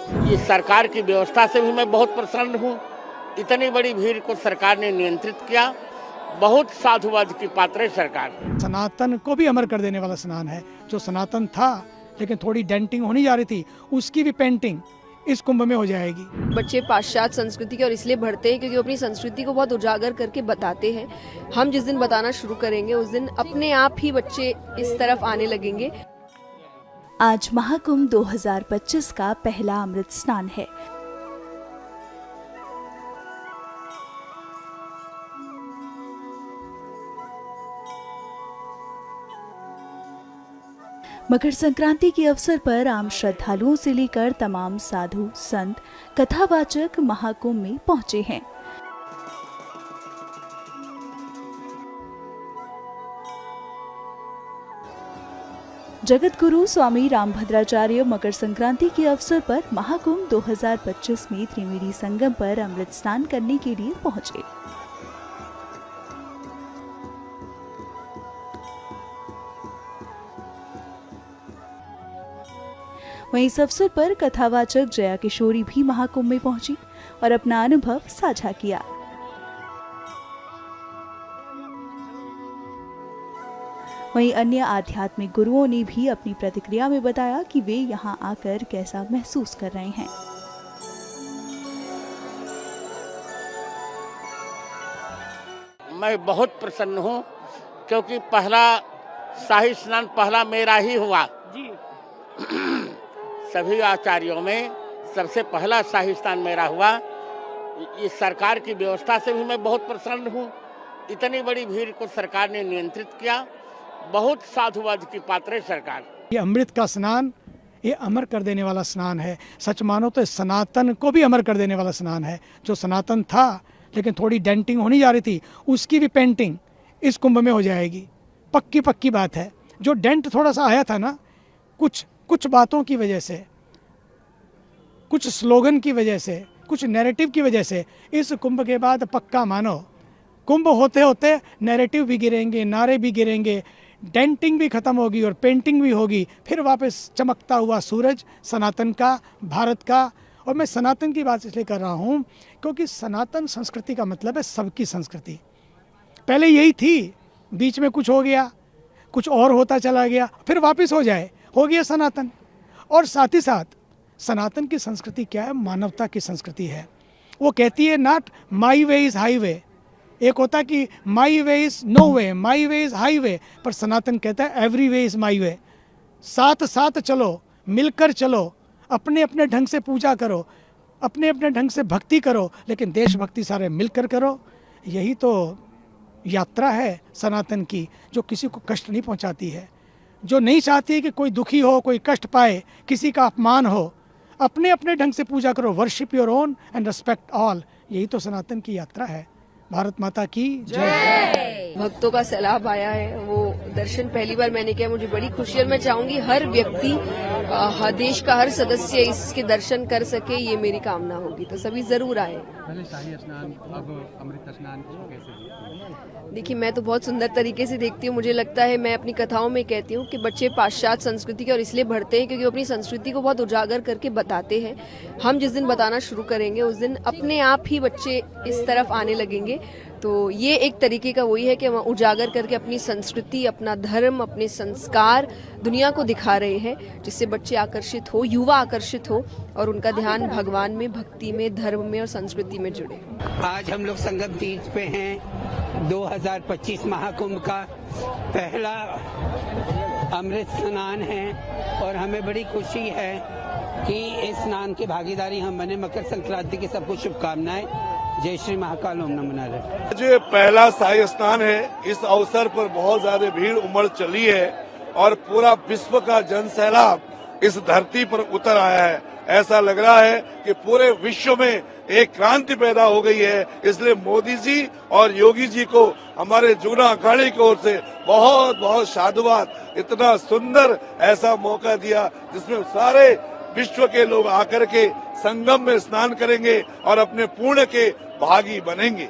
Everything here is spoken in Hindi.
ये सरकार की व्यवस्था से भी मैं बहुत प्रसन्न हूँ। इतनी बड़ी भीड़ को सरकार ने नियंत्रित किया। बहुत साधुवाद की पात्र है सरकार। सनातन को भी अमर कर देने वाला स्नान है। जो सनातन था लेकिन थोड़ी डेंटिंग होनी जा रही थी, उसकी भी पेंटिंग इस कुंभ में हो जाएगी। बच्चे पाश्चात्य संस्कृति के और इसलिए बढ़ते हैं क्योंकि वो अपनी संस्कृति को बहुत उजागर करके बताते हैं। हम जिस दिन बताना शुरू करेंगे उस दिन अपने आप ही बच्चे इस तरफ आने लगेंगे। आज महाकुंभ 2025 का पहला अमृत स्नान है। मकर संक्रांति के अवसर पर आम श्रद्धालुओं से लेकर तमाम साधु संत कथावाचक महाकुंभ में पहुंचे हैं। जगत गुरु स्वामी रामभद्राचार्य मकर संक्रांति के अवसर पर महाकुंभ 2025 में त्रिवेणी संगम पर अमृत स्नान करने के लिए पहुंचे। वहीं इस अवसर पर कथावाचक जया किशोरी भी महाकुंभ में पहुंची और अपना अनुभव साझा किया। वहीं अन्य आध्यात्मिक गुरुओं ने भी अपनी प्रतिक्रिया में बताया कि वे यहां आकर कैसा महसूस कर रहे हैं। मैं बहुत प्रसन्न हूँ क्योंकि पहला शाही स्नान पहला मेरा ही हुआ जी। सभी आचार्यों में सबसे पहला शाही स्नान मेरा हुआ। ये सरकार की व्यवस्था से भी मैं बहुत प्रसन्न हूँ। इतनी बड़ी भीड़ को सरकार ने नियंत्रित किया। बहुत साधुवाद की पात्र है सरकार। ये अमृत का स्नान, ये अमर कर देने वाला स्नान है। सच मानो तो सनातन को भी अमर कर देने वाला स्नान है। जो सनातन था लेकिन थोड़ी डेंटिंग होनी जा रही थी, उसकी भी पेंटिंग इस कुंभ में हो जाएगी। पक्की बात है। जो डेंट थोड़ा सा आया था ना, कुछ बातों की वजह से, कुछ स्लोगन की वजह से, कुछ नैरेटिव की वजह से, इस कुंभ के बाद पक्का मानो कुंभ होते होते नैरेटिव भी गिरेंगे, नारे भी गिरेंगे, डेंटिंग भी खत्म होगी और पेंटिंग भी होगी। फिर वापस चमकता हुआ सूरज सनातन का, भारत का। और मैं सनातन की बात इसलिए कर रहा हूँ क्योंकि सनातन संस्कृति का मतलब है सबकी संस्कृति। पहले यही थी, बीच में कुछ हो गया, कुछ और होता चला गया, फिर वापस हो गया सनातन। और साथ ही साथ सनातन की संस्कृति क्या है? मानवता की संस्कृति है। वो कहती है not my way is highway. एक होता कि my way is no way, my way is highway, पर सनातन कहता है एवरी वे इज माई वे। साथ चलो, मिलकर चलो, अपने अपने ढंग से पूजा करो, अपने अपने ढंग से भक्ति करो, लेकिन देशभक्ति सारे मिलकर करो। यही तो यात्रा है सनातन की, जो किसी को कष्ट नहीं पहुंचाती है, जो नहीं चाहती कि कोई दुखी हो, कोई कष्ट पाए, किसी का अपमान हो। अपने अपने ढंग से पूजा करो, worship your own and respect all. यही तो सनातन की यात्रा है। भारत माता की जय। भक्तों का सैलाब आया है, वो दर्शन पहली बार मैंने किया, मुझे बड़ी खुशी है। मैं चाहूंगी हर व्यक्ति, देश का हर सदस्य इसके दर्शन कर सके, ये मेरी कामना होगी। तो सभी जरूर आए। पहले शाही स्नान, अब अमृत स्नान, इसको कैसे? देखिए, मैं तो बहुत सुंदर तरीके से देखती हूँ। मुझे लगता है, मैं अपनी कथाओं में कहती हूँ कि बच्चे पाश्चात्य संस्कृति के और इसलिए बढ़ते हैं क्योंकि वो अपनी संस्कृति को बहुत उजागर करके बताते हैं। हम जिस दिन बताना शुरू करेंगे उस दिन अपने आप ही बच्चे इस तरफ आने लगेंगे। तो ये एक तरीके का वही है कि हम उजागर करके अपनी संस्कृति, अपना धर्म, अपने संस्कार दुनिया को दिखा रहे हैं, जिससे बच्चे आकर्षित हो, युवा आकर्षित हो और उनका ध्यान भगवान में, भक्ति में, धर्म में और संस्कृति में जुड़े। आज हम लोग संगम तीज पे हैं। 2025 महाकुंभ का पहला अमृत स्नान है और हमें बड़ी खुशी है कि इस स्नान की भागीदारी हम बने। मकर संक्रांति की सबको शुभकामनाएं। जय श्री महाकाल, ओम नमो नारायण। जो पहला शाही स्नान है, इस अवसर पर बहुत ज्यादा भीड़ उमड़ चली है और पूरा विश्व का जन सैलाब इस धरती पर उतर आया है। ऐसा लग रहा है कि पूरे विश्व में एक क्रांति पैदा हो गई है। इसलिए मोदी जी और योगी जी को हमारे जूना अखाड़े की ओर से बहुत बहुत साधुवाद। इतना सुंदर ऐसा मौका दिया जिसमें सारे विश्व के लोग आकर के संगम में स्नान करेंगे और अपने पुण्य के भागी बनेंगे।